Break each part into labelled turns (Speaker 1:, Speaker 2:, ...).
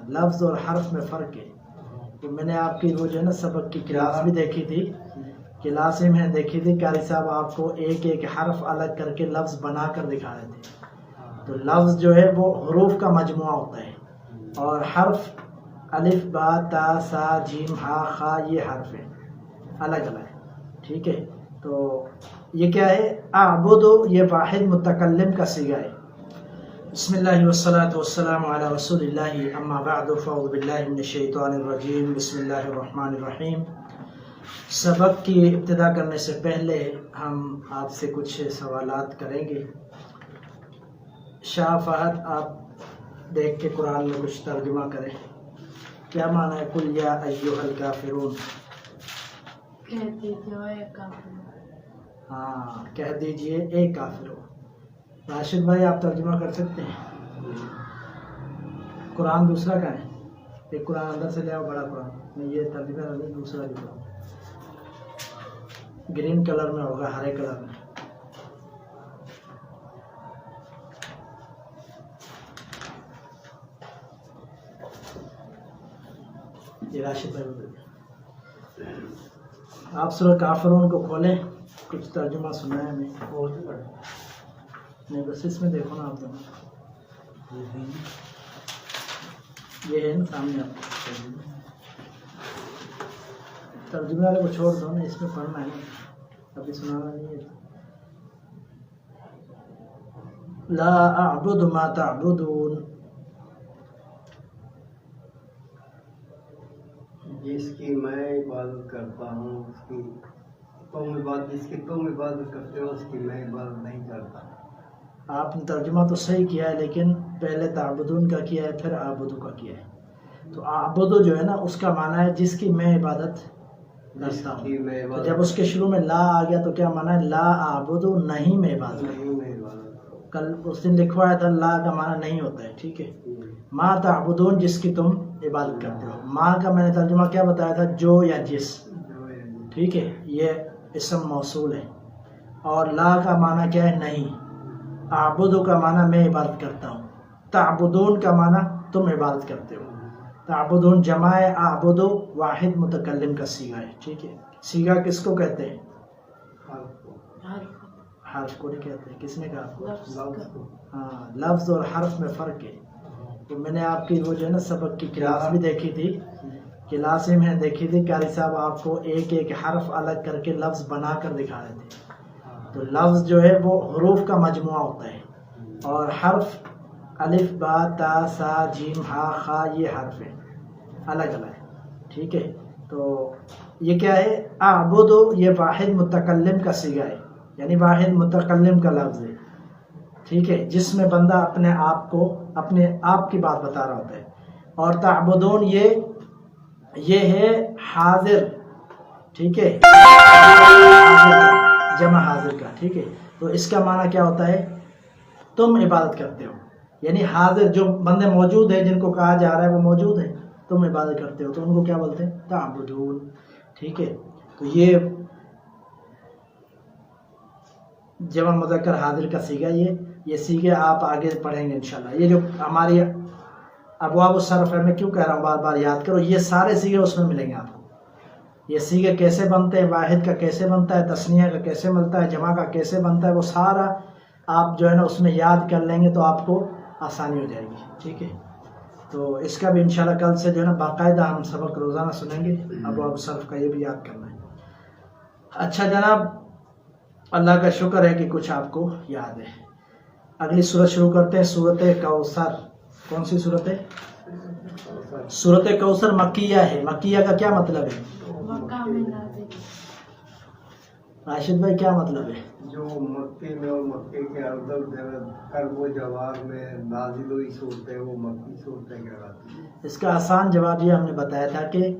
Speaker 1: لفظ اور حرف میں فرق ہے. تو میں نے آپ کی وہ جو ہے نا سبق کی کلاس بھی دیکھی تھی، کلاس میں میں دیکھی تھی قاری صاحب آپ کو ایک ایک حرف الگ کر کے لفظ بنا کر دکھا رہے تھے. تو لفظ جو ہے وہ حروف کا مجموعہ ہوتا ہے، اور حرف الف با تا سا جیم ہا خا یہ حرف ہے الگ الگ. ٹھیک ہے، تو یہ کیا ہے؟ اعبد، یہ واحد متکلم کا صیغہ ہے. بسم اللہ والصلاة والسلام علی رسول اللہ، اما بعد فاعوذ باللہ من الشیطان الرجیم، بسم اللہ الرحمن الرحیم. سبق کی ابتدا کرنے سے پہلے ہم آپ سے کچھ سوالات کریں گے. شاہ فہد آپ دیکھ کے قرآن میں کچھ ترجمہ کریں. کیا معنی ہے قل یا ایھا الکافرون؟
Speaker 2: کہہ دیجیے اے کافروں.
Speaker 1: ہاں، کہہ دیجئے اے کافروں. راشد بھائی آپ ترجمہ کر سکتے ہیں؟ قرآن دوسرا کا ہے، ایک قرآن اندر سے لے آؤ، بڑا قرآن میں یہ ترجمہ نہیں، دوسرا بھی قرآن گرین کلر میں ہوگا، ہرے کلر میں. یہ راشد بھائی آپ سورہ کافرون کو کھولیں، کچھ ترجمہ سنائیں ہمیں. نہیں بس اس میں دیکھو نا آپ دونوں، یہ ہے نا سامنے آپ کو. ترجمے والے کو چھوڑ دو نا، اس میں پڑھنا ہے، ابھی سنانا نہیں ہے. لا اعبد ما تعبدون،
Speaker 3: جس کی میں عبادت کرتا ہوں اس کی تم عبادت، جس کی تم عبادت کرتے ہو اس کی میں عبادت نہیں کرتا.
Speaker 1: آپ نے ترجمہ تو صحیح کیا ہے، لیکن پہلے تعبدون کا کیا ہے پھر اعبدو کا کیا ہے. تو اعبدو جو ہے نا اس کا معنی ہے جس کی میں عبادت کرتا ہوں. تو جب اس کے شروع میں لا آ گیا تو کیا معنی ہے؟ لا اعبدو، نہیں میں عبادت کرتا. کل اس دن لکھوایا تھا لا کا معنی نہیں ہوتا ہے. ٹھیک ہے، ما تعبدون جس کی تم عبادت کرتے ہو. ما کا میں نے ترجمہ کیا بتایا تھا؟ جو یا جس. ٹھیک ہے، یہ اسم موصول ہے. اور لا کا معنی کیا ہے؟ نہیں. اعبدو کا معنی میں عبادت کرتا ہوں. تعبدون کا معنی تم عبادت کرتے ہو. تعبدون جمع ہے، اعبدو واحد متکلم کا صیغہ ہے. ٹھیک ہے، صیغہ کس کو کہتے ہیں؟ حرف کو نہیں کہتے. کس نے کہا؟ ہاں، لفظ اور حرف میں فرق ہے. تو میں نے آپ کی وہ جو ہے نا سبق کی کلاس بھی دیکھی تھی، کلاس میں دیکھی تھی قاری صاحب آپ کو ایک ایک حرف الگ کر کے لفظ بنا کر دکھا رہے تھے. تو لفظ جو ہے وہ حروف کا مجموعہ ہوتا ہے، اور حرف الف با تا سا جیم ہا خا یہ حرف ہے الگ الگ. ٹھیک ہے، تو یہ کیا ہے؟ اعبد، یہ واحد متکلم کا صیغہ ہے، یعنی واحد متکلم کا لفظ ہے. ٹھیک ہے، جس میں بندہ اپنے آپ کو، اپنے آپ کی بات بتا رہا ہوتا ہے. اور تعبدون یہ ہے حاضر. ٹھیک ہے، جمع حاضر کا. ٹھیک ہے، تو اس کا معنی کیا ہوتا ہے؟ تم عبادت کرتے ہو، یعنی حاضر جو بندے موجود ہیں جن کو کہا جا رہا ہے وہ موجود ہیں، تم عبادت کرتے ہو، تو ان کو کیا بولتے ہیں؟ تعبدون. ٹھیک ہے، تو یہ جمع مذکر حاضر کا صیغہ یہ صیغے آپ آگے پڑھیں گے انشاءاللہ. یہ جو ہماری ابواب الصرف ہے، میں کیوں کہہ رہا ہوں بار بار یاد کرو، یہ سارے صیغے اس میں ملیں گے آپ کو. یہ صیغے کیسے بنتے ہیں، واحد کا کیسے بنتا ہے، تثنیہ کا کیسے بنتا ہے، جمع کا کیسے بنتا ہے، وہ سارا آپ جو ہے نا اس میں یاد کر لیں گے تو آپ کو آسانی ہو جائے گی. ٹھیک ہے، تو اس کا بھی انشاءاللہ کل سے جو ہے نا باقاعدہ ہم سبق روزانہ سنیں گے. ابواب الصرف کا یہ بھی یاد کرنا ہے. اچھا جناب، اللہ کا شکر ہے کہ کچھ آپ کو یاد ہے. اگلی صورت شروع کرتے ہیں، صورت کوثر. کون سی صورت ہے؟ صورت کوثر مکیہ ہے. مکیہ کا کیا مطلب ہے؟
Speaker 2: مکہ میں نازل.
Speaker 1: راشد بھائی کیا مطلب ہے؟
Speaker 3: جو مکے میں اور مکے کے اردر قلب و جوار میں نازل ہوئی صورتیں وہ مکی صورتیں کہلاتی ہیں.
Speaker 1: اس کا آسان جواب یہ ہم نے بتایا تھا کہ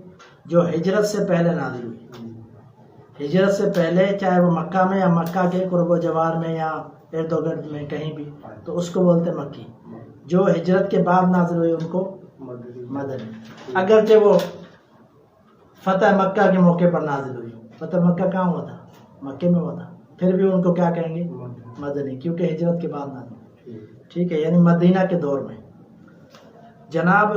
Speaker 1: جو ہجرت سے پہلے نازل ہوئی، ہجرت سے پہلے، چاہے وہ مکہ میں یا مکہ کے قرب و جوار میں یا ارد و گرد میں کہیں بھی، تو اس کو بولتے مکی. جو ہجرت کے بعد نازل ہوئی ان کو مدنی. اگرچہ وہ فتح مکہ کے موقع پر نازل ہوئی. فتح مکہ کہاں ہوا تھا؟ مکے میں ہوا تھا. پھر بھی ان کو کیا کہیں گے؟ مدنی، کیونکہ ہجرت کے بعد نازل. ٹھیک ہے، یعنی مدینہ کے دور میں. جناب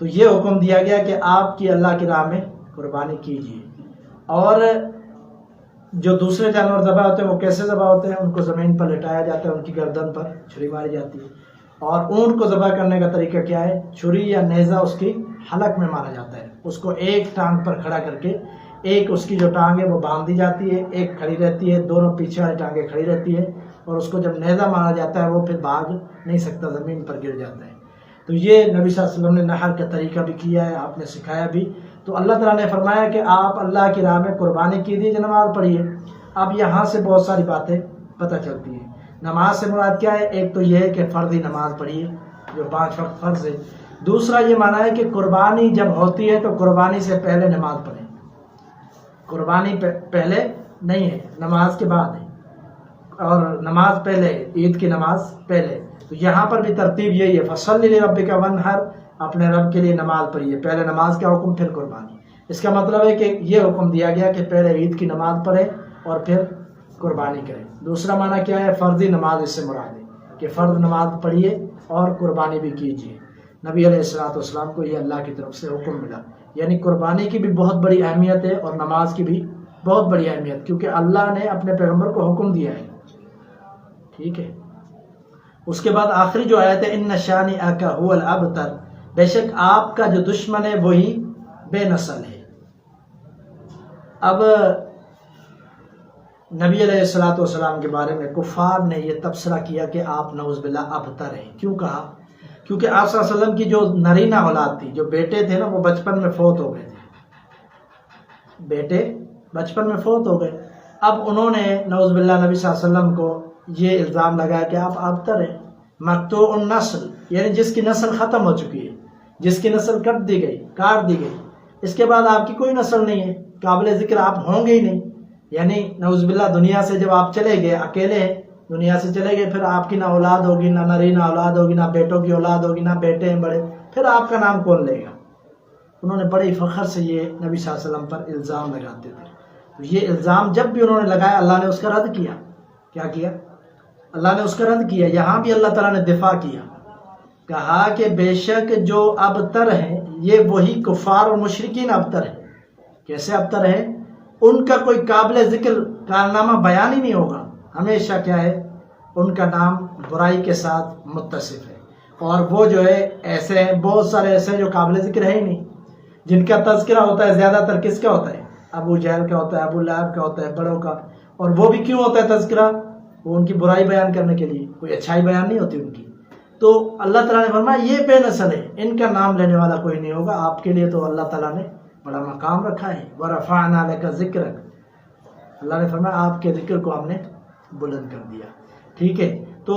Speaker 1: تو یہ حکم دیا گیا کہ آپ کی اللہ کی راہ میں قربانی کیجیے. اور جو دوسرے جانور ذبح ہوتے ہیں وہ کیسے ذبح ہوتے ہیں؟ ان کو زمین پر لٹایا جاتا ہے، ان کی گردن پر چھری ماری جاتی ہے. اور اونٹ کو ذبح کرنے کا طریقہ کیا ہے؟ چھری یا نیزہ اس کی حلق میں مارا جاتا ہے. اس کو ایک ٹانگ پر کھڑا کر کے، ایک اس کی جو ٹانگ ہے وہ باندھ دی جاتی ہے، ایک کھڑی رہتی ہے، دونوں پیچھے والی ٹانگیں کھڑی رہتی ہے، اور اس کو جب نیزہ مارا جاتا ہے وہ پھر بھاگ نہیں سکتا، زمین پر گر جاتا ہے. تو یہ نبی صلی اللہ علیہ وسلم نے نحر کا طریقہ بھی کیا ہے، آپ نے سکھایا بھی. تو اللہ تعالیٰ نے فرمایا کہ آپ اللہ کی راہ میں قربانی کیجیے، نماز پڑھیے. اب یہاں سے بہت ساری باتیں پتہ چلتی ہیں. نماز سے مراد کیا ہے؟ ایک تو یہ ہے کہ فرضی نماز پڑھیے جو 5 وقت فرض ہے. دوسرا یہ مانا ہے کہ قربانی جب ہوتی ہے تو قربانی سے پہلے نماز پڑھیں. قربانی پہلے نہیں ہے، نماز کے بعد ہے، اور نماز پہلے، عید کی نماز پہلے. تو یہاں پر بھی ترتیب یہی ہے، فصلی لربک وانحر، اپنے رب کے لیے نماز پڑھیے. پہلے نماز کا حکم پھر قربانی. اس کا مطلب ہے کہ یہ حکم دیا گیا کہ پہلے عید کی نماز پڑھیں اور پھر قربانی کریں. دوسرا معنی کیا ہے؟ فرضی نماز اس سے مراد ہے کہ فرض نماز پڑھیے اور قربانی بھی کیجیے. نبی علیہ السلام کو یہ اللہ کی طرف سے حکم ملا. یعنی قربانی کی بھی بہت بڑی اہمیت ہے اور نماز کی بھی بہت بڑی اہمیت، کیونکہ اللہ نے اپنے پیغمبر کو حکم دیا ہے. ٹھیک ہے. اس کے بعد آخری جو آیت ہے، ان شانئک ھو الابتر، بے شک آپ کا جو دشمن ہے وہی بے نسل ہے. اب نبی علیہ السلام کے بارے میں کفار نے یہ تبصرہ کیا کہ آپ نعوذ باللہ ابتر ہیں. کیوں کہا؟ کیونکہ آپ صلی اللہ علیہ وسلم کی جو نرینہ اولاد تھی، جو بیٹے تھے نا، وہ بچپن میں فوت ہو گئے تھے. بیٹے بچپن میں فوت ہو گئے. اب انہوں نے نعوذ باللہ نبی صلی اللہ علیہ وسلم کو یہ الزام لگایا کہ آپ ابتر ہیں. مقطوع النسل، یعنی جس کی نسل ختم ہو چکی ہے، جس کی نسل کٹ دی گئی، کاٹ دی گئی، اس کے بعد آپ کی کوئی نسل نہیں ہے، قابل ذکر آپ ہوں گے ہی نہیں. یعنی نعوذ باللہ دنیا سے جب آپ چلے گئے، اکیلے دنیا سے چلے گئے، پھر آپ کی نہ اولاد ہوگی، نہ نرینہ اولاد ہوگی، نہ بیٹوں کی اولاد ہوگی، نہ بیٹے ہیں بڑے، پھر آپ کا نام کون لے گا؟ انہوں نے بڑے فخر سے یہ نبی صلی اللہ علیہ وسلم پر الزام لگاتے تھے. تو یہ الزام جب بھی انہوں نے لگایا، اللہ نے اس کا رد کیا. کیا کیا؟ اللہ نے اس کا رد کیا. یہاں بھی اللہ تعالیٰ نے دفاع کیا، کہا کہ بے شک جو ابتر ہیں یہ وہی کفار اور مشرکین ابتر ہیں. کیسے ابتر ہیں؟ ان کا کوئی قابل ذکر کارنامہ بیان ہی نہیں ہوگا. ہمیشہ کیا ہے؟ ان کا نام برائی کے ساتھ متصف ہے. اور وہ جو ہے ایسے ہیں، بہت سارے ایسے ہیں جو قابل ذکر ہے ہی نہیں، جن کا تذکرہ ہوتا ہے زیادہ تر کس کا ہوتا ہے؟ ابو جہل کا ہوتا ہے، ابو لہب کا ہوتا ہے، بڑوں کا. اور وہ بھی کیوں ہوتا ہے تذکرہ؟ وہ ان کی برائی بیان کرنے کے لیے، کوئی اچھائی بیان نہیں ہوتی ان کی. تو اللہ تعالیٰ نے فرمایا یہ بے نسل ہے، ان کا نام لینے والا کوئی نہیں ہوگا. آپ کے لیے تو اللہ تعالیٰ نے بڑا مقام رکھا ہے. وَرَفَعْنَا لَكَ ذِكْرَكَ، اللہ نے فرمایا آپ کے ذکر کو ہم نے بلند کر دیا. ٹھیک ہے. تو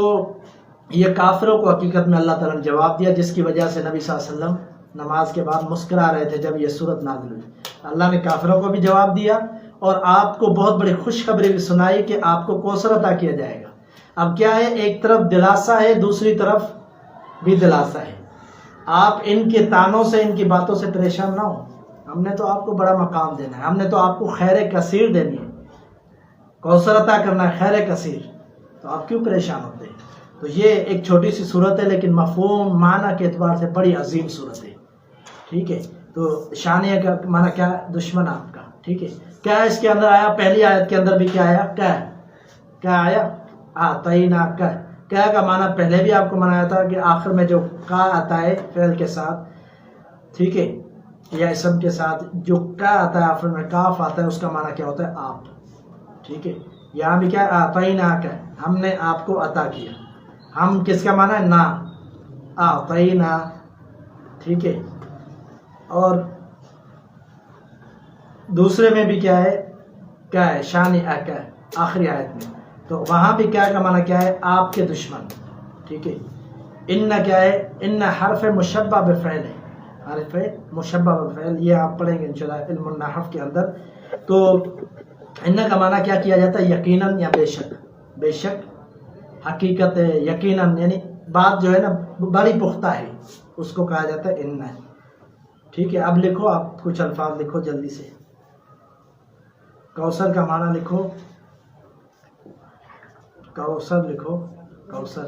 Speaker 1: یہ کافروں کو حقیقت میں اللہ تعالیٰ نے جواب دیا، جس کی وجہ سے نبی صلی اللہ علیہ وسلم نماز کے بعد مسکرا رہے تھے جب یہ صورت نازل ہوئی. اللہ نے کافروں کو بھی جواب دیا اور آپ کو بہت بڑی خوشخبری بھی سنائی کہ آپ کو کوثر عطا کیا جائے گا. اب کیا ہے؟ ایک طرف دلاسا ہے، دوسری طرف بھی دلاسا ہے. آپ ان کے تانوں سے، ان کی باتوں سے پریشان نہ ہو. ہم نے تو آپ کو بڑا مقام دینا ہے، ہم نے تو آپ کو خیر کثیر دینی ہے، کوثر عطا کرنا ہے، خیر کثیر. تو آپ کیوں پریشان ہوتے ہیں؟ تو یہ ایک چھوٹی سی صورت ہے، لیکن مفہوم معنی کے اعتبار سے بڑی عظیم صورت ہے. ٹھیک ہے. تو شانیہ کا معنی کیا ہے؟ دشمن آپ کا. ٹھیک ہے. کیا اس کے اندر آیا؟ پہلی آیت کے اندر بھی کیا آیا؟ کیا آیا؟ آتینا کا. کیا کا معنی پہلے بھی آپ کو منایا تھا کہ آخر میں جو کا آتا ہے فعل کے ساتھ، ٹھیک ہے، یا اسم کے ساتھ، جو کا آتا ہے آخر میں کاف آتا ہے، اس کا معنی کیا ہوتا ہے؟ آپ. ٹھیک ہے. یہاں بھی کیا؟ آتینا کا، ہم نے آپ کو عطا کیا. ہم کس کا معنی ہے؟ نا. آتینا. ٹھیک ہے. اور دوسرے میں بھی کیا ہے؟ شان کا آخری آیت میں. تو وہاں بھی کیا کا معنی کیا ہے؟ آپ کے دشمن. ٹھیک ہے. ان کیا ہے؟ ان حرف مشبہ بفعل ہے، حرف مشبہ بفعل، یہ آپ پڑھیں گے انشاءاللہ علم النحو کے اندر. تو ان کا معنی کیا کیا جاتا ہے؟ یقیناً یا بے شک. بے شک حقیقت ہے، یقیناً یعنی بات جو ہے نا بڑی پختہ ہے، اس کو کہا جاتا ہے ان. ٹھیک ہے. اب لکھو، آپ کچھ الفاظ لکھو جلدی سے. کوثر کا معنی لکھو. کوثر لکھو. کوثر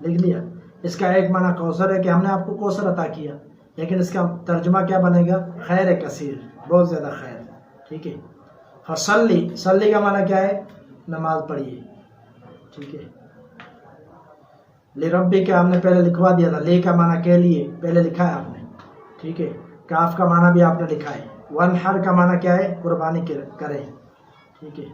Speaker 1: لکھ لیا. اس کا ایک معنی کوثر ہے کہ ہم نے آپ کو کوثر عطا کیا. لیکن اس کا ترجمہ کیا بنے گا؟ خیر کثیر، بہت زیادہ خیر. ٹھیک ہے. فصلی، صلی کا معنی کیا ہے؟ نماز پڑھیے. ٹھیک ہے. لربی کا ہم نے پہلے لکھوا دیا تھا، لے کا معنی کے لیے پہلے لکھا ہے آپ نے. ٹھیک ہے. کاف کا معنی بھی آپ نے لکھا ہے. ونحر کا معنی کیا ہے؟ قربانی کرے. ٹھیک ہے.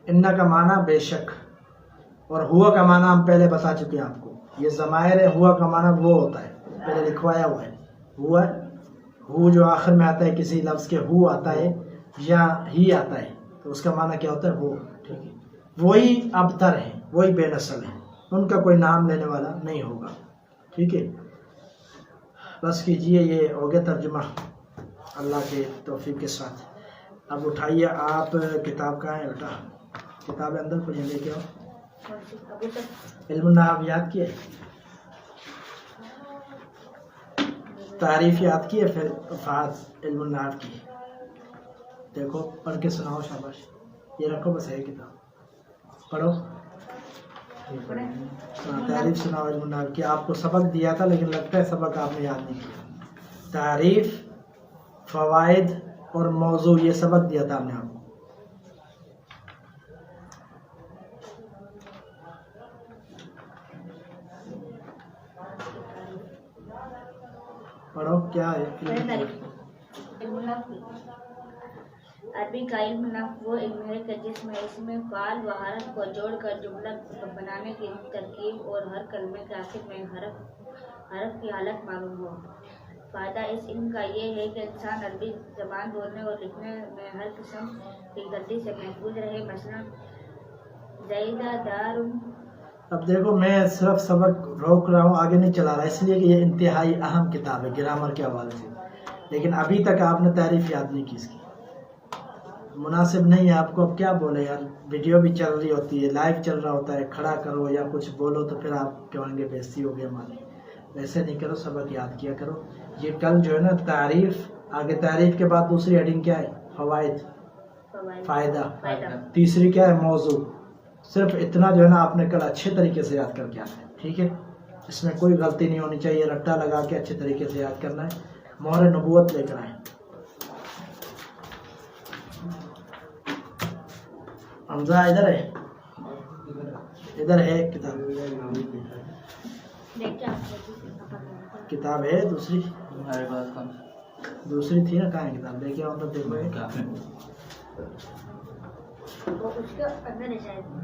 Speaker 1: ان کا معنی بے شک، اور ہوا کا معنی ہم پہلے بتا چکے ہیں آپ کو. یہ ضمائر ہے، ہوا کا معنی وہ ہوتا ہے پہلے لکھوایا ہوا ہے. ہوا، ہو جو آخر میں آتا ہے کسی لفظ کے، ہو آتا ہے یا ہی آتا ہے تو اس کا معنی کیا ہوتا ہے؟ وہ. ٹھیک ہے. وہی ابتر ہے، وہی بے نسل ہے، ان کا کوئی نام لینے والا نہیں ہوگا. ٹھیک ہے. بس کیجئے، یہ ہو گیا ترجمہ اللہ کے توفیق کے ساتھ. اب اٹھائیے آپ کتاب. کہاں ہے بیٹا؟ کتاب اندر کو لے کے آؤ. علم النحو یاد کیے؟ تعریف یاد کیے؟ پھر فاز علم النحو کی. دیکھو پڑھ کے سناؤ. شاباش. یہ رکھو بس ہے کتاب، پڑھو. تعریف سناؤ علم النحو کی. آپ کو سبق دیا تھا لیکن لگتا ہے سبق آپ نے یاد نہیں کیا. تعریف، فوائد اور موضوع، یہ سبق دیا تھا ہم نے آپ کو. پڑھو کیا ہے.
Speaker 2: عربی کا علم نحو وہ علم ہے کہ جس میں اس میں فعل و حرف کو جوڑ کر جملہ بنانے کی ترکیب اور ہر کلمے کے آخر میں حرف کی حالت معلوم ہو. فائدہ اس علم کا یہ ہے کہ انسان عربی زبان بولنے اور لکھنے میں ہر قسم کی غلطی سے محفوظ رہے. مثلا زیدہ دار.
Speaker 1: اب دیکھو میں صرف سبق روک رہا ہوں، آگے نہیں چلا رہا، اس لیے کہ یہ انتہائی اہم کتاب ہے گرامر کے حوالے سے. لیکن ابھی تک آپ نے تعریف یاد نہیں کی اس کی. مناسب نہیں ہے آپ کو. اب کیا بولے یار، ویڈیو بھی چل رہی ہوتی ہے، لائیو چل رہا ہوتا ہے، کھڑا کرو یا کچھ بولو تو پھر آپ کہیں گے بےزتی ہو گئی ہماری. ویسے نہیں کرو، سبق یاد کیا کرو. یہ کل جو ہے نا تعریف، آگے تعریف کے بعد دوسری ہیڈنگ کیا ہے؟ فوائد، فائدہ. تیسری کیا ہے؟ موضوع. صرف اتنا جو ہے نا آپ نے کل اچھے طریقے سے یاد کر کے آنا ہے. ٹھیک ہے. اس میں کوئی غلطی نہیں ہونی چاہیے، رٹا لگا کے اچھے طریقے سے یاد کرنا ہے. مہر نبوت لے کر آئیں. حمزہ ادھر ہے، ادھر ہے کتاب. کتاب ہے دوسری، دوسری تھی نا. کہاں ہے کتاب؟ لے کے آؤ تو دیکھو.
Speaker 2: اس کے اندر ہے شاید.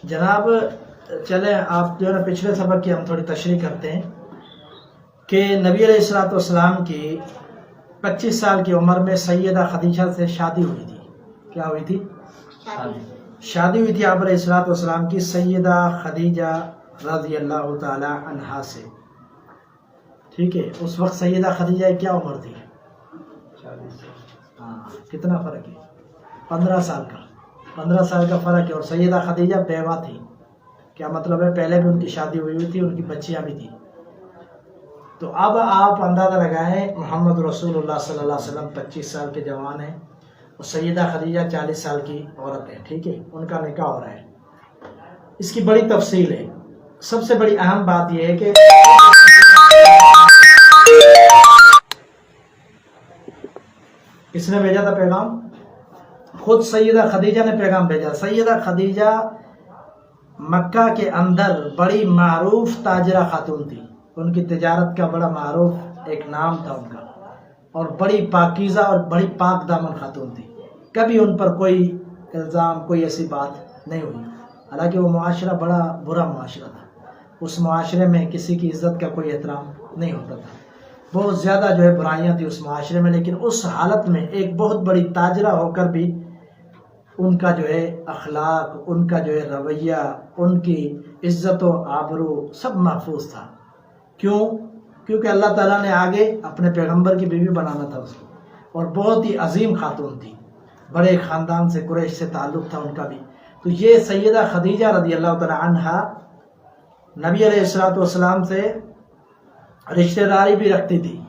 Speaker 1: جناب چلیں آپ جو ہے نا پچھلے سبق کی ہم تھوڑی تشریح کرتے ہیں کہ نبی علیہ الصلوۃ والسلام کی 25 سال کی عمر میں سیدہ خدیجہ سے شادی ہوئی تھی. کیا ہوئی تھی؟ شادی ہوئی تھی آپ علیہ الصلوۃ والسلام کی سیدہ خدیجہ رضی اللہ تعالی عنہا سے. ٹھیک ہے. اس وقت سیدہ خدیجہ کی کیا عمر تھی؟ 40. ہاں، کتنا فرق ہے؟ 15 سال کا. 15 سال کا فرق ہے. اور سیدہ خدیجہ بیوہ تھی. کیا مطلب ہے؟ پہلے بھی ان کی شادی ہوئی تھی، ان کی بچیاں بھی تھیں. تو اب آپ اندازہ لگائیں، محمد رسول اللہ صلی اللہ علیہ وسلم 25 سال کے جوان ہیں اور سیدہ خدیجہ 40 سال کی عورت ہے. ٹھیک ہے. ان کا نکاح ہو رہا ہے. اس کی بڑی تفصیل ہے. سب سے بڑی اہم بات یہ ہے کہ کس نے بھیجا تھا پیغام؟ خود سیدہ خدیجہ نے پیغام بھیجا. سیدہ خدیجہ مکہ کے اندر بڑی معروف تاجرہ خاتون تھی. ان کی تجارت کا بڑا معروف ایک نام تھا ان کا، اور بڑی پاکیزہ اور بڑی پاک دامن خاتون تھی. کبھی ان پر کوئی الزام، کوئی ایسی بات نہیں ہوئی. حالانکہ وہ معاشرہ بڑا برا معاشرہ تھا. اس معاشرے میں کسی کی عزت کا کوئی احترام نہیں ہوتا تھا. بہت زیادہ جو ہے برائیاں تھیں اس معاشرے میں. لیکن اس حالت میں ایک بہت بڑی تاجرہ ہو کر بھی ان کا جو ہے اخلاق، ان کا جو ہے رویہ، ان کی عزت و آبرو سب محفوظ تھا. کیوں؟ کیونکہ اللہ تعالیٰ نے آگے اپنے پیغمبر کی بیوی بنانا تھا اس کو. اور بہت ہی عظیم خاتون تھی. بڑے خاندان سے، قریش سے تعلق تھا ان کا بھی. تو یہ سیدہ خدیجہ رضی اللہ تعالی عنہا نبی علیہ السلام سے رشتہ داری بھی رکھتی تھی.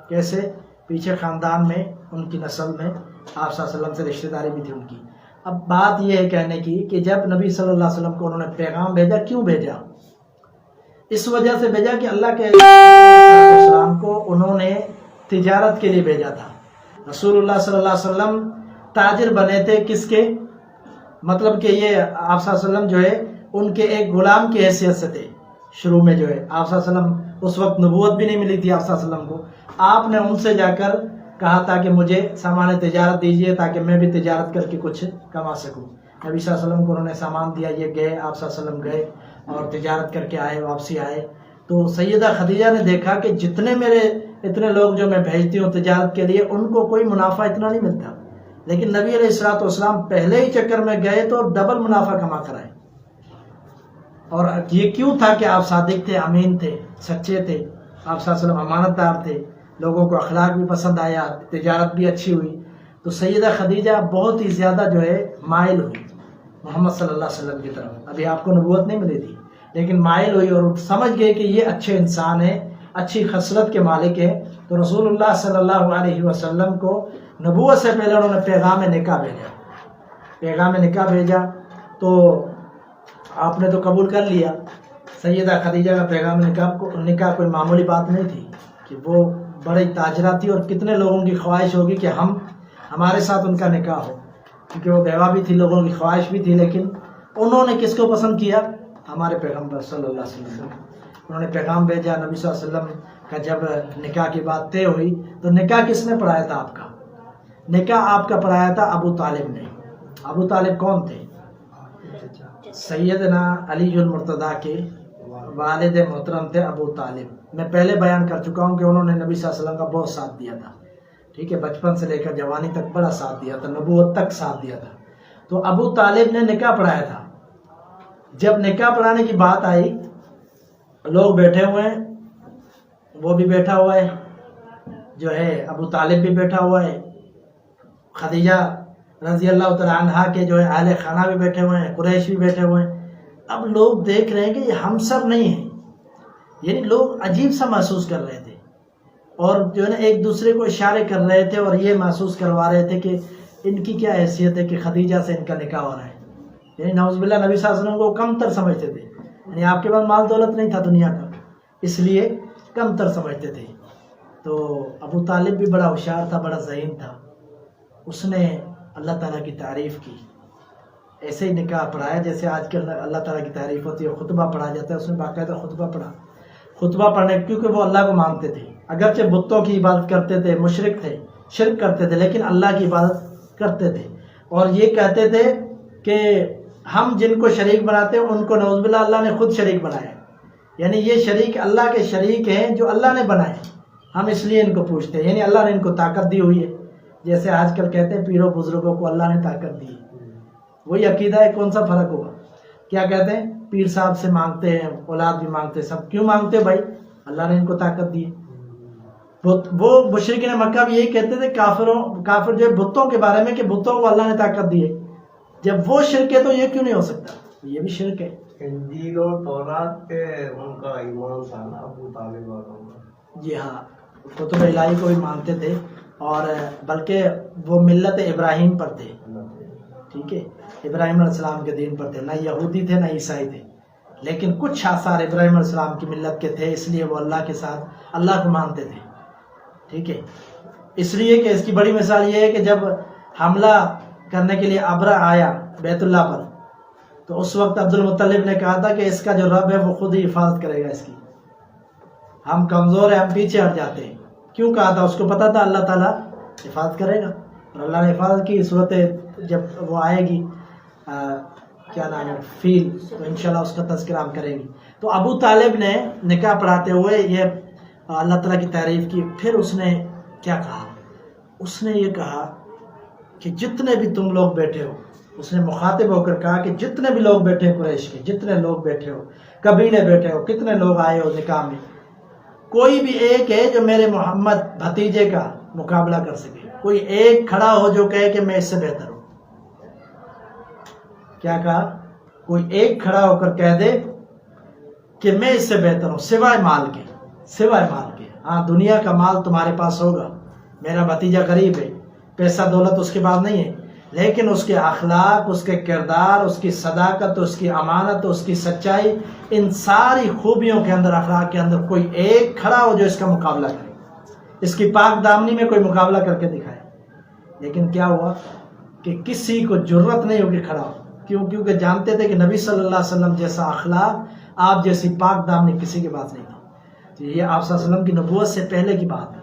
Speaker 1: کیسے؟ پیچھے خاندان میں ان کی نسل میں آپ صلی اللہ علیہ وسلم سے رشتہ داری بھی تھی ان کی. اب بات یہ ہے کہنے کی کہ جب نبی صلی اللہ علیہ وسلم کو انہوں نے پیغام بھیجا، کیوں بھیجا؟ اس وجہ سے بھیجا کہ اللہ کے السلام کو انہوں نے تجارت کے لیے بھیجا تھا. رسول اللہ صلی اللہ علیہ وسلم تاجر بنے تھے کس کے؟ مطلب کہ یہ آپ صلی اللہ علیہ وسلم جو ہے ان کے ایک غلام کی حیثیت سے تھے. شروع میں جو ہے آپ صلی اللہ علیہ وسلم اس وقت نبوت بھی نہیں ملی تھی آپ صلی اللہ علیہ وسلم کو. آپ نے ان سے جا کر کہا تھا کہ مجھے سامان تجارت دیجئے تاکہ میں بھی تجارت کر کے کچھ کما سکوں. نبی صلی اللہ علیہ وسلم کو انہوں نے سامان دیا، یہ گئے، آپ صلی اللہ علیہ وسلم گئے اور تجارت کر کے آئے، واپسی آئے. تو سیدہ خدیجہ نے دیکھا کہ جتنے میرے اتنے لوگ جو میں بھیجتی ہوں تجارت کے لیے ان کو کوئی منافع اتنا نہیں ملتا، لیکن نبی علیہ السلام پہلے ہی چکر میں گئے تو ڈبل منافع کما کر آئے. اور یہ کیوں تھا کہ آپ صادق تھے، امین تھے، سچے تھے، آپ صلی اللہ علیہ وسلم امانت دار تھے، لوگوں کو اخلاق بھی پسند آیا، تجارت بھی اچھی ہوئی. تو سیدہ خدیجہ بہت ہی زیادہ جو ہے مائل ہوئی محمد صلی اللہ علیہ وسلم کی طرف. ابھی آپ کو نبوت نہیں ملی تھی لیکن مائل ہوئی اور سمجھ گئے کہ یہ اچھے انسان ہیں، اچھی خصلت کے مالک ہیں. تو رسول اللہ صلی اللہ علیہ وسلم کو نبوت سے پہلے انہوں نے پیغام نکاح بھیجا. پیغام نکاح بھیجا تو آپ نے تو قبول کر لیا. سیدہ خدیجہ کا پیغام نکاح کوئی معمولی بات نہیں تھی کہ وہ بڑی تاجرہ تھی اور کتنے لوگوں کی خواہش ہوگی کہ ہمارے ساتھ ان کا نکاح ہو، کیونکہ وہ بیوہ بھی تھی، لوگوں کی خواہش بھی تھی. لیکن انہوں نے کس کو پسند کیا؟ ہمارے پیغمبر صلی اللہ علیہ وسلم. انہوں نے پیغام بھیجا. نبی صلی اللہ علیہ وسلم کا جب نکاح کی بات طے ہوئی تو نکاح کس نے پڑھایا تھا آپ کا؟ نکاح آپ کا پڑھایا تھا ابو طالب نے. ابو طالب کون تھے؟ سیدنا علی المرتضیٰ کے والد محترم تھے ابو طالب. میں پہلے بیان کر چکا ہوں کہ انہوں نے نبی صلی اللہ علیہ وسلم کا بہت ساتھ دیا تھا. ٹھیک ہے، بچپن سے لے کر جوانی تک بڑا ساتھ دیا تھا، نبوت تک ساتھ دیا تھا. تو ابو طالب نے نکاح پڑھایا تھا. جب نکاح پڑھانے کی بات آئی، لوگ بیٹھے ہوئے ہیں، وہ بھی بیٹھا ہوا ہے، جو ہے ابو طالب بھی بیٹھا ہوا ہے، خدیجہ رضی اللہ تعالیٰ عنہا کے جو ہے اہل خانہ بھی بیٹھے ہوئے ہیں، قریش بھی بیٹھے ہوئے ہیں. اب لوگ دیکھ رہے ہیں کہ یہ ہم سب نہیں ہیں، یعنی لوگ عجیب سا محسوس کر رہے تھے اور جو ہے نا ایک دوسرے کو اشارے کر رہے تھے اور یہ محسوس کروا رہے تھے کہ ان کی کیا حیثیت ہے کہ خدیجہ سے ان کا نکاح ہو رہا ہے. یعنی نعوذ باللہ نبی صلی اللہ علیہ وسلم کو کم تر سمجھتے تھے. یعنی آپ کے پاس مال دولت نہیں تھا دنیا کا، اس لیے کم تر سمجھتے تھے. تو ابو طالب بھی بڑا ہوشیار تھا، بڑا ذہین تھا. اس نے اللہ تعالیٰ کی تعریف کی، ایسے ہی نکاح پڑھایا جیسے آج کل اللہ تعالیٰ کی تعریف ہوتی ہے، خطبہ پڑھا جاتا ہے. اس نے باقاعدہ خطبہ پڑھا. خطبہ پڑھنے کیونکہ وہ اللہ کو مانتے تھے، اگرچہ بتوں کی عبادت کرتے تھے، مشرک تھے، شرک کرتے تھے، لیکن اللہ کی عبادت کرتے تھے. اور یہ کہتے تھے کہ ہم جن کو شریک بناتے ہیں ان کو نعوذ باللہ اللہ نے خود شریک بنایا. یعنی یہ شریک اللہ کے شریک ہیں جو اللہ نے بنائے، ہم اس لیے ان کو پوچھتے ہیں. یعنی اللہ نے ان کو طاقت دی ہوئی ہے، جیسے آج کل کہتے ہیں پیروں بزرگوں کو اللہ نے طاقت دی ہے. وہی عقیدہ ہے، کون سا فرق ہوگا؟ کیا کہتے ہیں؟ پیر صاحب سے مانگتے ہیں، اولاد بھی مانگتے ہیں. سب کیوں مانگتے ہیں بھائی؟ اللہ نے ان کو طاقت دی ہے. وہ مشرکین مکہ بھی یہی کہتے تھے کافر جو بتوں کے بارے میں کہ بتوں کو اللہ نے طاقت دی ہے. جب وہ شرک ہے تو یہ کیوں نہیں ہو سکتا؟ یہ بھی شرک ہے.
Speaker 3: انجیل اور تورات پہ ان کا ایمان تھا نا ابو طالب والوں کا.
Speaker 1: جی ہاں، کتب الہی کو بھی مانتے تھے اور بلکہ وہ ملت ابراہیم پر تھے. ٹھیک ہے، ابراہیم علیہ السلام کے دین پر تھے. نہ یہودی تھے نہ عیسائی تھے، لیکن کچھ آثار ابراہیم علیہ السلام کی ملت کے تھے، اس لیے وہ اللہ کے ساتھ اللہ کو مانتے تھے. ٹھیک ہے، اس لیے کہ اس کی بڑی مثال یہ ہے کہ جب حملہ کرنے کے لیے ابرہ آیا بیت اللہ پر تو اس وقت عبد المطلب نے کہا تھا کہ اس کا جو رب ہے وہ خود ہی حفاظت کرے گا اس کی، ہم کمزور ہیں، ہم پیچھے ہٹ جاتے ہیں. کیوں کہا تھا؟ اس کو پتا تھا اللہ تعالیٰ حفاظت کرے گا اور اللہ نے حفاظت کی. صورت جب وہ آئے گی کیا نام ہے فیل، تو انشاءاللہ اس کا تذکرہ ہم کریں گے. تو ابو طالب نے نکاح پڑھاتے ہوئے یہ اللہ تعالیٰ کی تعریف کی. پھر اس نے کیا کہا؟ اس نے یہ کہا کہ جتنے بھی تم لوگ بیٹھے ہو، اس نے مخاطب ہو کر کہا کہ جتنے بھی لوگ بیٹھے قریش کے، جتنے لوگ بیٹھے ہو، قبیلے بیٹھے ہو، کتنے لوگ آئے ہو نکاح میں، کوئی بھی ایک ہے جو میرے محمد بھتیجے کا مقابلہ کر سکے. کوئی ایک کھڑا ہو جو کہے کہ میں اس سے بہتر ہوں. کیا کہا؟ کوئی ایک کھڑا ہو کر کہہ دے کہ میں اس سے بہتر ہوں سوائے مال کے، سوائے مال کے. ہاں دنیا کا مال تمہارے پاس ہوگا، میرا بھتیجا غریب ہے، پیسہ دولت اس کے پاس نہیں ہے، لیکن اس کے اخلاق، اس کے کردار، اس کی صداقت، اس کی امانت، اس کی سچائی، ان ساری خوبیوں کے اندر، اخلاق کے اندر کوئی ایک کھڑا ہو جو اس کا مقابلہ کرے، اس کی پاک دامنی میں کوئی مقابلہ کر کے دکھائے. لیکن کیا ہوا کہ کسی کو جرت نہیں ہوگی کھڑا ہو. کیونکہ جانتے تھے کہ نبی صلی اللہ علیہ وسلم جیسا اخلاق، آپ جیسی پاک دامنی کسی کے پاس نہیں تھا. تو یہ آپ صلی اللہ علیہ وسلم کی نبوت سے پہلے کی بات ہے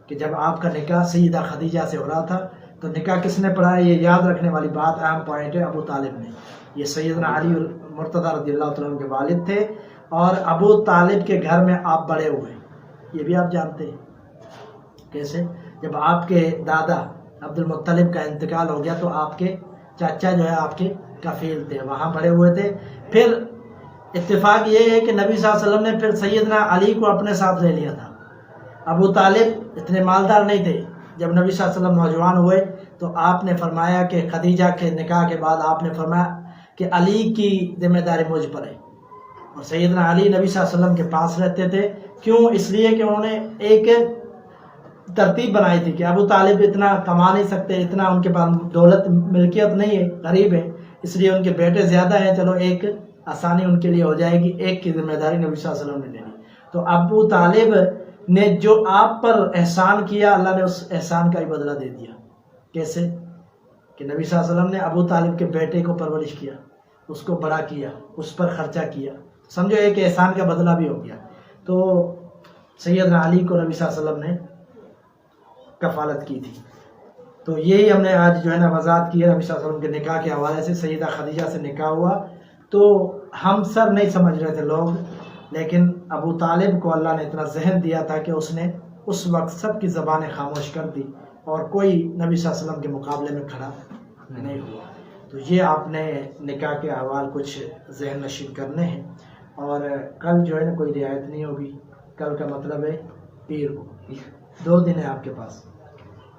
Speaker 1: کہ جب آپ کا نکاح سیدہ خدیجہ سے ہو رہا تھا تو نکاح کس نے پڑھا ہے؟ یہ یاد رکھنے والی بات، اہم پوائنٹ ہے، ابو طالب نے. یہ سیدنا علی مرتضیٰ رضی اللہ تعالیٰ عنہ کے والد تھے، اور ابو طالب کے گھر میں آپ بڑے ہوئے. یہ بھی آپ جانتے ہیں. کیسے؟ جب آپ کے دادا عبد المطلب کا انتقال ہو گیا تو آپ کے چاچا جو ہے آپ کے کفیل تھے، وہاں بڑے ہوئے تھے. پھر اتفاق یہ ہے کہ نبی صلی اللہ علیہ وسلم نے پھر سیدنا علی کو اپنے ساتھ لے لیا تھا. ابو طالب اتنے مالدار نہیں تھے. جب نبی صلی اللہ علیہ وسلم نوجوان ہوئے تو آپ نے فرمایا کہ خدیجہ کے نکاح کے بعد آپ نے فرمایا کہ علی کی ذمہ داری مجھ پر ہے. اور سیدنا علی نبی صلی اللہ علیہ وسلم کے پاس رہتے تھے. کیوں؟ اس لیے کہ انہوں نے ایک ترتیب بنائی تھی کہ ابو طالب اتنا کما نہیں سکتے، اتنا ان کے پاس دولت ملکیت نہیں ہے، غریب ہے، اس لیے ان کے بیٹے زیادہ ہیں، چلو ایک آسانی ان کے لیے ہو جائے گی، ایک کی ذمہ داری نبی صلی اللہ علیہ وسلم نے لے لی. تو ابو طالب نے جو آپ پر احسان کیا، اللہ نے اس احسان کا ہی بدلہ دے دیا. کیسے؟ کہ نبی صلی اللہ علیہ وسلم نے ابو طالب کے بیٹے کو پرورش کیا، اس کو بڑا کیا، اس پر خرچہ کیا. سمجھو ایک احسان کا بدلہ بھی ہو گیا. تو سیدنا علی کو نبی صلی اللہ علیہ وسلم نے کفالت کی تھی. تو یہی ہم نے آج جو ہے نا وضاحت کی ہے. نبی صلی اللہ علیہ وسلم کے نکاح کے حوالے سے سیدہ خدیجہ سے نکاح ہوا تو ہم سب نہیں سمجھ رہے تھے لوگ، لیکن ابو طالب کو اللہ نے اتنا ذہن دیا تھا کہ اس نے اس وقت سب کی زبانیں خاموش کر دی اور کوئی نبی صلی اللہ علیہ وسلم کے مقابلے میں کھڑا نہیں ہوا. تو یہ آپ نے نکاح کے احوال کچھ ذہن نشین کرنے ہیں. اور کل جو ہے نا کوئی رعایت نہیں ہوگی. کل کا مطلب ہے پیر کو. 2 دن ہے آپ کے پاس،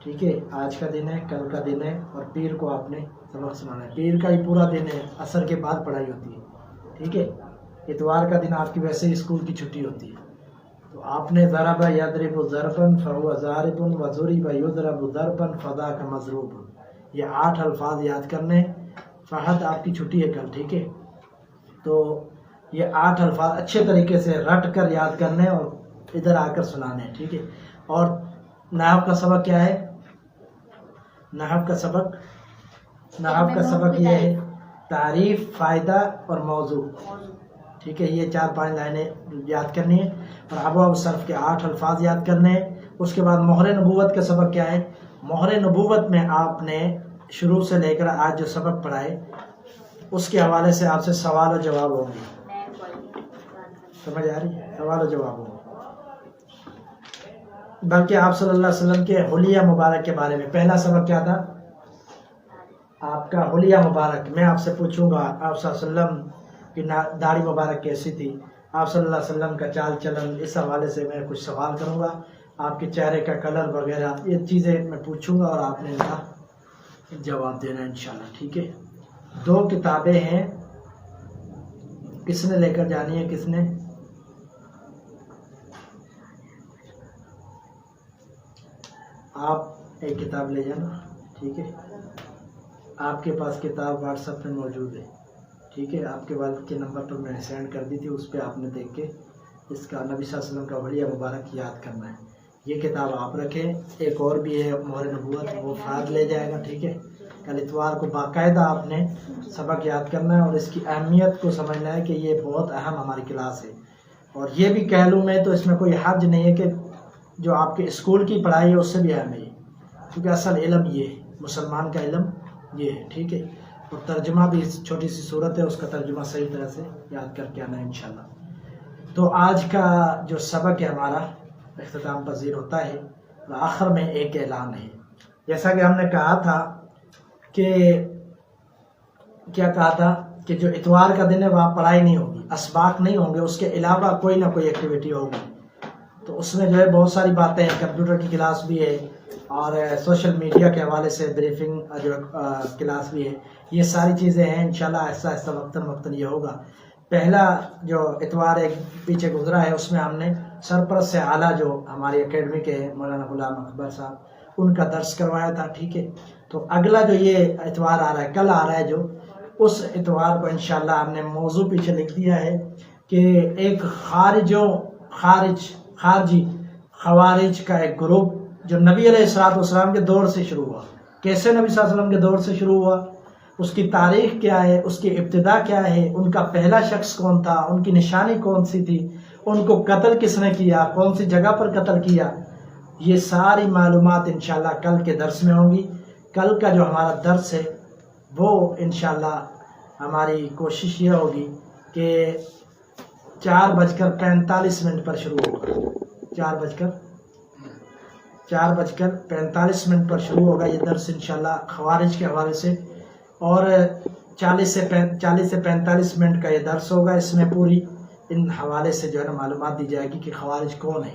Speaker 1: ٹھیک ہے؟ آج کا دن ہے، کل کا دن ہے، اور پیر کو آپ نے سبق سنانا ہے. پیر کا ہی پورا دن ہے، عصر کے بعد پڑھائی ہوتی ہے، ٹھیک ہے؟ اتوار کا دن آپ کی ویسے ہی اسکول کی چھٹی ہوتی ہے. تو آپ نے ضرب یضرب ضربا فهو ضارب وضرب یضرب ضربا فذاک مضروب، یہ 8 الفاظ یاد کرنے. فہد آپ کی چھٹی ہے کل، ٹھیک ہے؟ تو یہ 8 الفاظ اچھے طریقے سے رٹ کر یاد کرنے اور ادھر آ کر سنانے، ٹھیک ہے؟ اور نحو کا سبق کیا ہے؟ نحو کا سبق یہ ہے تعریف، فائدہ اور موضوع، ٹھیک ہے؟ یہ 4-5 لائنیں یاد کرنی ہے. اور ابواب صرف کے 8 الفاظ یاد کرنے ہیں. اس کے بعد مہر نبوت کا سبق کیا ہے؟ مہر نبوت میں آپ نے شروع سے لے کر آج جو سبق پڑھائے اس کے حوالے سے آپ سے سوال و جواب ہوں گے. سمجھ آ رہی ہے؟ سوال و جواب ہوں. بلکہ آپ صلی اللہ علیہ وسلم کے حلیہ مبارک کے بارے میں پہلا سبق کیا تھا؟ آپ کا حلیہ مبارک. میں آپ سے پوچھوں گا آپ صلی اللہ علیہ وسلم کی داڑھی مبارک کیسی تھی، آپ صلی اللہ علیہ وسلم کا چال چلن، اس حوالے سے میں کچھ سوال کروں گا. آپ کے چہرے کا کلر وغیرہ یہ چیزیں میں پوچھوں گا اور آپ نے ان کا جواب دینا انشاءاللہ، ٹھیک ہے؟ 2 کتابیں ہیں، کس نے لے کر جانی ہے؟ کس نے؟ آپ ایک کتاب لے جانا، ٹھیک ہے؟ آپ کے پاس کتاب واٹس ایپ پہ موجود ہے، ٹھیک ہے؟ آپ کے والد کے نمبر پر میں نے سینڈ کر دی تھی، اس پہ آپ نے دیکھ کے اس کا نبی صلی اللہ علیہ وسلم کا حلیہ مبارک یاد کرنا ہے. یہ کتاب آپ رکھیں. ایک اور بھی ہے مہر نبوت، وہ فراد لے جائے گا، ٹھیک ہے؟ کل اتوار کو باقاعدہ آپ نے سبق یاد کرنا ہے اور اس کی اہمیت کو سمجھنا ہے کہ یہ بہت اہم ہماری کلاس ہے. اور یہ بھی کہہ لوں میں تو اس میں کوئی حرج نہیں ہے کہ جو آپ کے اسکول کی پڑھائی ہے اس سے بھی اہم ہے، کیونکہ اصل علم یہ ہے، مسلمان کا علم یہ ہے، ٹھیک ہے؟ اور ترجمہ بھی چھوٹی سی صورت ہے، اس کا ترجمہ صحیح طرح سے یاد کر کے آنا ہے انشاءاللہ. تو آج کا جو سبق ہے ہمارا اختتام پذیر ہوتا ہے. آخر میں ایک اعلان ہے. جیسا کہ ہم نے کہا تھا کہ کیا کہا تھا کہ جو اتوار کا دن ہے وہاں پڑھائی نہیں ہوگی، اسباق نہیں ہوں گے، اس کے علاوہ کوئی نہ کوئی ایکٹیویٹی ہوگی. تو اس میں جو ہے بہت ساری باتیں ہیں، کمپیوٹر کی کلاس بھی ہے، اور سوشل میڈیا کے حوالے سے بریفنگ جو کلاس بھی ہے، یہ ساری چیزیں ہیں. انشاءاللہ آہستہ آہستہ وقتاً یہ ہوگا. پہلا جو اتوار ایک پیچھے گزرا ہے اس میں ہم نے سرپرست سے اعلیٰ جو ہماری اکیڈمی کے مولانا غلام اکبر صاحب ان کا درس کروایا تھا. ٹھیک ہے، تو اگلا جو یہ اتوار آ رہا ہے، کل آ رہا ہے جو، اس اتوار کو انشاءاللہ ہم نے موضوع پیچھے لکھ دیا ہے کہ ایک خارجی خوارج کا ایک گروپ جو نبی علیہ السلام کے دور سے شروع ہوا. کیسے نبی صلی اللہ علیہ وسلم کے دور سے شروع ہوا، اس کی تاریخ کیا ہے، اس کی ابتدا کیا ہے، ان کا پہلا شخص کون تھا، ان کی نشانی کون سی تھی، ان کو قتل کس نے کیا، کون سی جگہ پر قتل کیا، یہ ساری معلومات انشاءاللہ کل کے درس میں ہوں گی. کل کا جو ہمارا درس ہے وہ انشاءاللہ ہماری کوشش یہ ہوگی کہ 4:45 پر شروع ہوگا. 4:45 پر شروع ہوگا یہ درس انشاءاللہ خوارج کے حوالے سے، اور 40 سے 45 منٹ کا یہ درس ہوگا. اس میں پوری ان حوالے سے جو ہے نا معلومات دی جائے گی کہ خوارج کون ہے،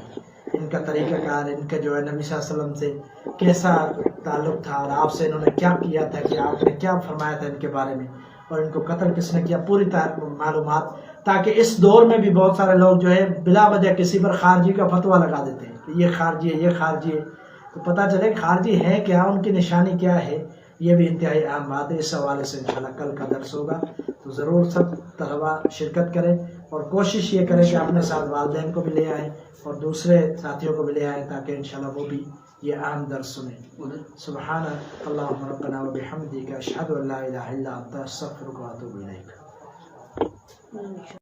Speaker 1: ان کا طریقہ کار، ان کا جو ہے نبی صلی اللہ علیہ وسلم سے کیسا تعلق تھا، اور آپ سے انہوں نے کیا کیا تھا، کہ آپ نے کیا فرمایا تھا ان کے بارے میں، اور ان کو قتل کس نے کیا، پوری معلومات. تاکہ اس دور میں بھی بہت سارے لوگ جو ہے بلا وجہ کسی پر خارجی کا فتویٰ لگا دیتے ہیں کہ یہ خارجی ہے، یہ خارجی ہے. تو پتہ چلے خارجی ہے کیا، ان کی نشانی کیا ہے. یہ بھی انتہائی اہم بات ہے. اس حوالے سے انشاءاللہ کل کا درس ہوگا، تو ضرور سب طلباء شرکت کریں، اور کوشش یہ کریں کہ اپنے ساتھ والدین کو بھی لے آئیں اور دوسرے ساتھیوں کو بھی لے آئیں، تاکہ انشاءاللہ وہ بھی یہ اہم درس سنیں. سبحان اللہم ربنا و بحمدک، اشہد ان لا الہ الا انت، استغفرک و اتوب الیک.